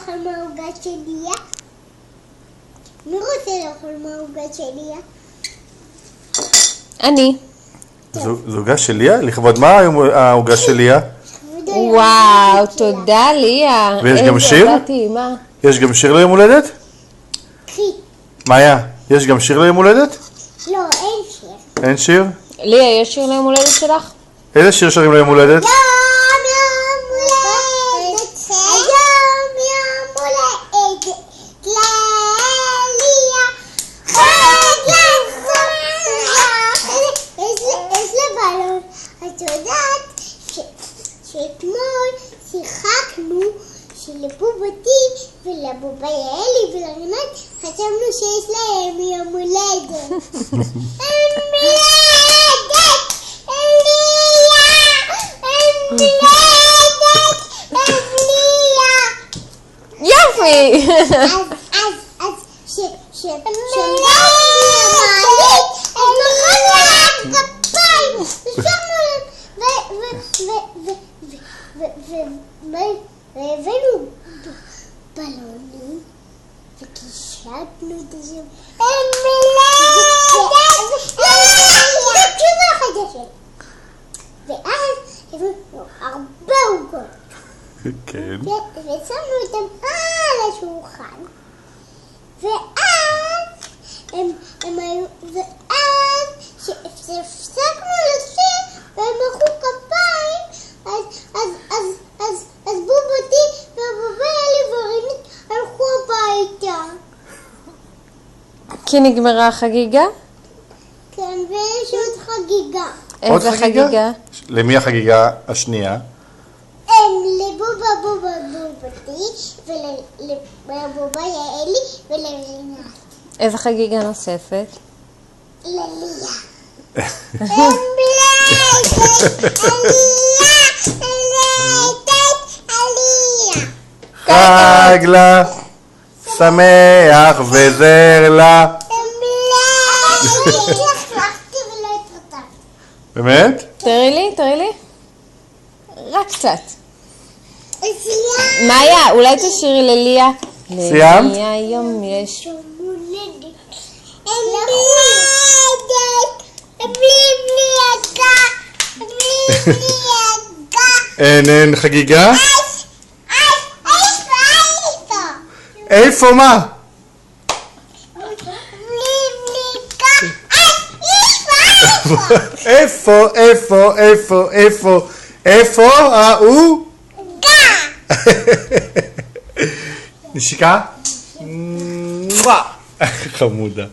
לאכול מהעוגה שלי? מי רוצה לאכול מהעוגה שלי? אני. זו עוגה של ליה? לכבוד מה העוגה של ליה? וואו, תודה ליה. ויש גם שיר? איזה טעימה. יש גם שיר ליום הולדת? קחי. מאיה, יש גם שיר ליום הולדת? לא, אין שיר. אין שיר? ליה, יש שיר ליום הולדת שלך? איזה שיר שרים ליום הולדת? יום הולדת, היום יום הולדת לליה. יש לה בלון. את יודעת שאתמול שיחקנו שלבובתי ולבובה יעלי ולרינת חשבנו שיש להם יום הולדת. יופי! אז כשהם מהמעלית, הם מחאנו להם כפיים, ושמנו להם, והבאנו בלונים, וקישטנו את זה. הם תשובה חדשה. ואז הבאנו הרבה עוגות. כן. ושמנו אותם על השולחן, ואז כשהפסקנו לשיר והם מחאו כפיים, אז בובתי ובובה יעלי ורינית הלכו הביתה. כי נגמרה החגיגה? כן, ויש עוד חגיגה. עוד איזה חגיגה? למי החגיגה השנייה? לבובה בובתי ולבובה יעלי ולרינת. איזה חגיגה נוספת? לליה. חג לה, שמח וזר לה. באמת? תראי לי. רק קצת. מאיה, אולי תשאירי לליה. סיימת? לליה היום יש. אין חגיגה? איפה מה? איפה ההוא? נשיקה? חמודה.